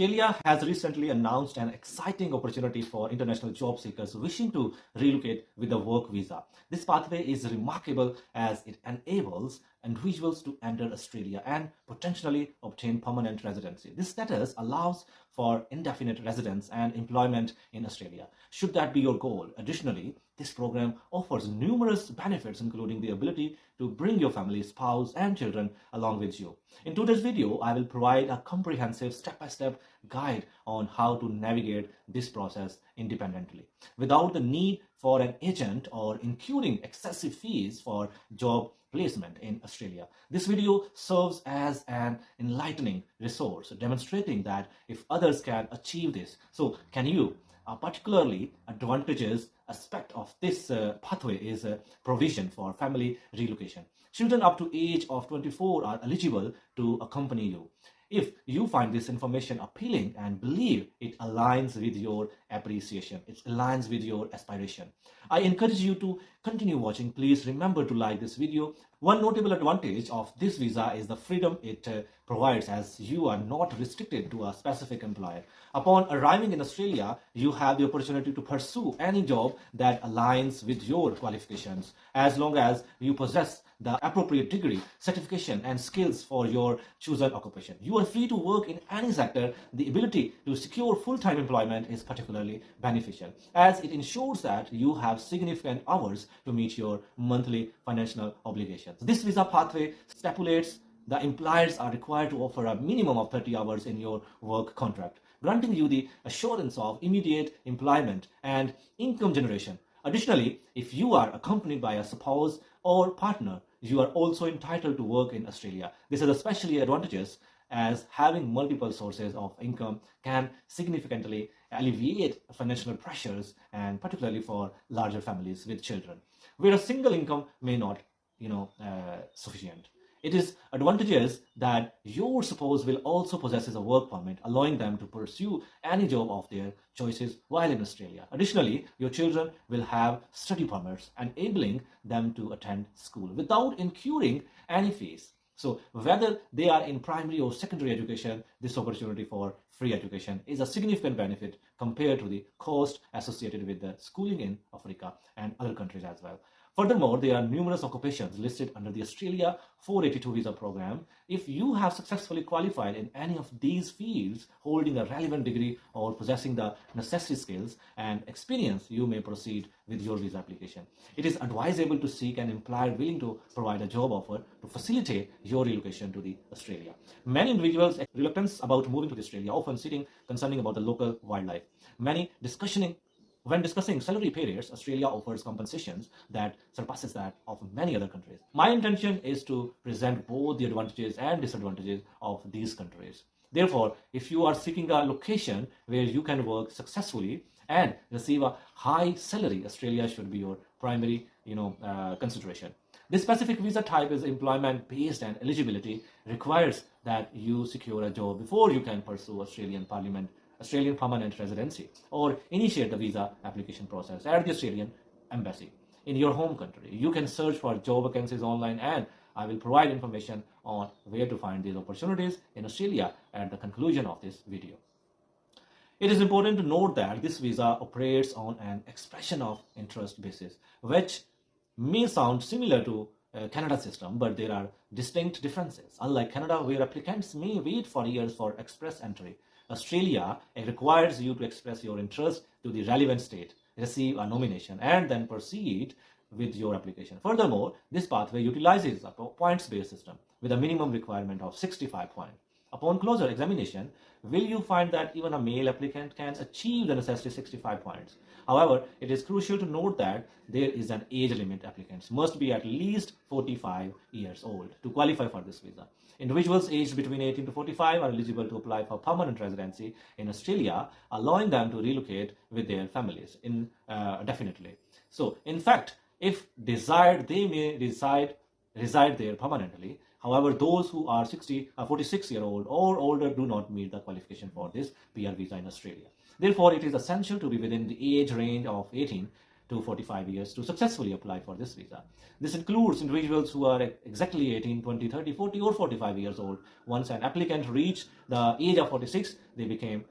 Australia has recently announced an exciting opportunity for international job seekers wishing to relocate with a work visa. This pathway is remarkable as it enables individuals to enter Australia and potentially obtain permanent residency. This status allows for indefinite residence and employment in Australia, should that be your goal. Additionally, this program offers numerous benefits, including the ability to bring your family, spouse, and children along with you. In today's video, I will provide a comprehensive step-by-step guide on how to navigate this process independently without the need for an agent or incurring excessive fees for job placement in Australia. This video serves as an enlightening resource demonstrating that if others can achieve this, so can you. A particularly advantageous aspect of this pathway is provision for family relocation. Children up to age of 24 are eligible to accompany you. If you find this information appealing and believe it aligns with your appreciation, it aligns with your aspiration, I encourage you to continue watching. Please remember to like this video. One notable advantage of this visa is the freedom it provides, as you are not restricted to a specific employer. Upon arriving in Australia, you have the opportunity to pursue any job that aligns with your qualifications, as long as you possess the appropriate degree, certification, and skills for your chosen occupation. You are free to work in any sector. The ability to secure full-time employment is particularly beneficial, as it ensures that you have significant hours to meet your monthly financial obligations. This visa pathway stipulates the employers are required to offer a minimum of 30 hours in your work contract, granting you the assurance of immediate employment and income generation. Additionally, if you are accompanied by a spouse or partner, you are also entitled to work in Australia. This is especially advantageous as having multiple sources of income can significantly alleviate financial pressures, and particularly for larger families with children, where a single income may not sufficient. It is advantageous that your spouse will also possess a work permit, allowing them to pursue any job of their choices while in Australia. Additionally, your children will have study permits, enabling them to attend school without incurring any fees. So whether they are in primary or secondary education, this opportunity for free education is a significant benefit compared to the cost associated with the schooling in Africa and other countries as well. Furthermore, there are numerous occupations listed under the Australia 482 visa program. If you have successfully qualified in any of these fields, holding a relevant degree or possessing the necessary skills and experience, you may proceed with your visa application. It is advisable to seek an employer willing to provide a job offer to facilitate your relocation to the Australia. Many individuals have reluctance about moving to Australia, often citing concerning about the local wildlife. When discussing salary pay rates, Australia offers compensations that surpasses that of many other countries. My intention is to present both the advantages and disadvantages of these countries. Therefore, if you are seeking a location where you can work successfully and receive a high salary, Australia should be your primary consideration. This specific visa type is employment-based, and eligibility requires that you secure a job before you can pursue Australian permanent residency or initiate the visa application process at the Australian embassy in your home country. You can search for job vacancies online, and I will provide information on where to find these opportunities in Australia at the conclusion of this video. It is important to note that this visa operates on an expression of interest basis, which may sound similar to Canada's system, but there are distinct differences. Unlike Canada, where applicants may wait for years for express entry, Australia requires you to express your interest to the relevant state, receive a nomination, and then proceed with your application. Furthermore, this pathway utilizes a points-based system with a minimum requirement of 65 points. Upon closer examination, will you find that even a male applicant can achieve the necessary 65 points. However, it is crucial to note that there is an age limit. Applicants must be at least 45 years old to qualify for this visa. Individuals aged between 18 to 45 are eligible to apply for permanent residency in Australia, allowing them to relocate with their families indefinitely. So, in fact, if desired, they may reside there permanently. However, those who are 46-year-old or older do not meet the qualification for this PR visa in Australia. Therefore, it is essential to be within the age range of 18 to 45 years to successfully apply for this visa. This includes individuals who are exactly 18, 20, 30, 40 or 45 years old. Once an applicant reached the age of 46, they become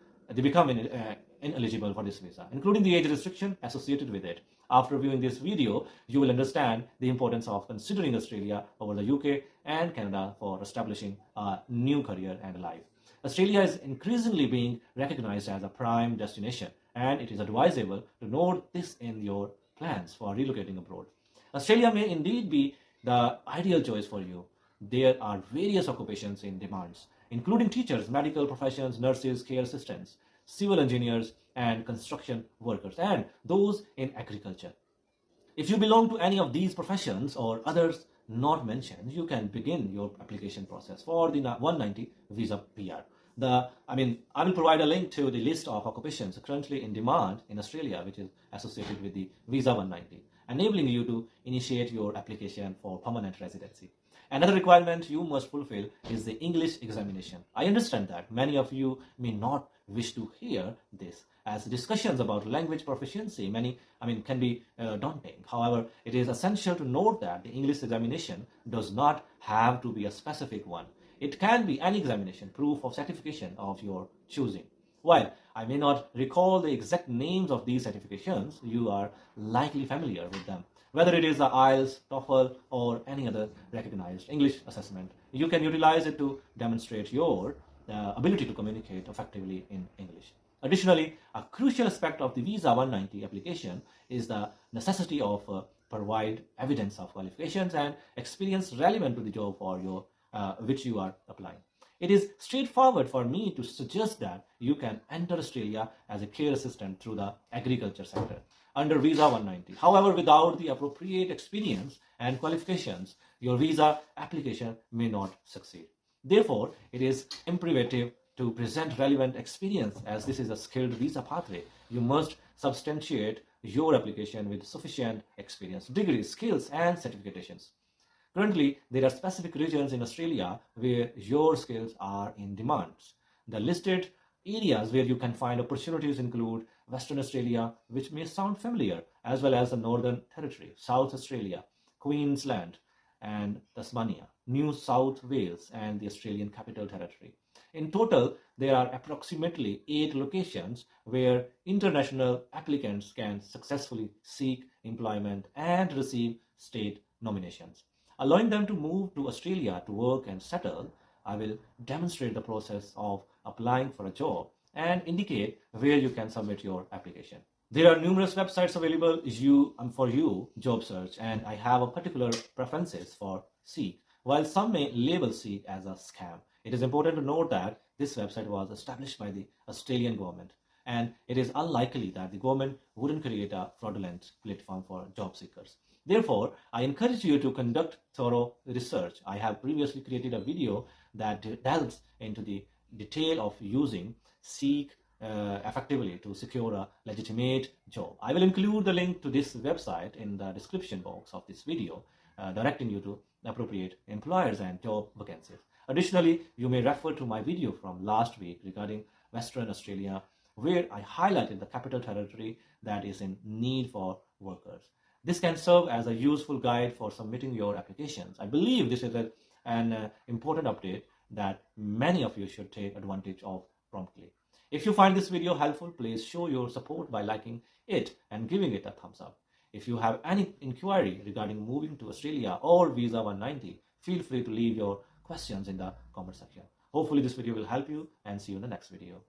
ineligible for this visa, including the age restriction associated with it. After viewing this video, you will understand the importance of considering Australia over the UK and Canada for establishing a new career and life. Australia is increasingly being recognized as a prime destination, and it is advisable to note this in your plans for relocating abroad. Australia may indeed be the ideal choice for you. There are various occupations in demands, including teachers, medical professions, nurses, care assistants, civil engineers, and construction workers, and those in agriculture. If you belong to any of these professions or others not mentioned, you can begin your application process for the 190 visa PR. I will provide a link to the list of occupations currently in demand in Australia, which is associated with the visa 190, enabling you to initiate your application for permanent residency. Another requirement you must fulfill is the English examination. I understand that many of you may not wish to hear this, as discussions about language proficiency can be daunting. However, it is essential to note that the English examination does not have to be a specific one. It can be any examination, proof of certification of your choosing. While I may not recall the exact names of these certifications, you are likely familiar with them. Whether it is the IELTS, TOEFL, or any other recognized English assessment, you can utilize it to demonstrate your ability to communicate effectively in English. Additionally, a crucial aspect of the Visa 190 application is the necessity of provide evidence of qualifications and experience relevant to the job for which you are applying. It is straightforward for me to suggest that you can enter Australia as a care assistant through the agriculture sector under Visa 190. However, without the appropriate experience and qualifications, your visa application may not succeed. Therefore, it is imperative to present relevant experience, as this is a skilled visa pathway. You must substantiate your application with sufficient experience, degrees, skills, and certifications. Currently, there are specific regions in Australia where your skills are in demand. The listed areas where you can find opportunities include Western Australia, which may sound familiar, as well as the Northern Territory, South Australia, Queensland, and Tasmania, New South Wales, and the Australian Capital Territory. In total, there are approximately 8 locations where international applicants can successfully seek employment and receive state nominations. Allowing them to move to Australia to work and settle, I will demonstrate the process of applying for a job and indicate where you can submit your application. There are numerous websites available for you job search, and I have a particular preferences for Seek. While some may label Seek as a scam, it is important to note that this website was established by the Australian government, and it is unlikely that the government wouldn't create a fraudulent platform for job seekers. Therefore, I encourage you to conduct thorough research. I have previously created a video that delves into the detail of using Seek effectively to secure a legitimate job. I will include the link to this website in the description box of this video, directing you to appropriate employers and job vacancies. Additionally, you may refer to my video from last week regarding Western Australia, where I highlighted the Capital Territory that is in need for workers. This can serve as a useful guide for submitting your applications. I believe this is an important update that many of you should take advantage of promptly. If you find this video helpful, please show your support by liking it and giving it a thumbs up. If you have any inquiry regarding moving to Australia or Visa 190, feel free to leave your questions in the comment section. Hopefully this video will help you, and see you in the next video.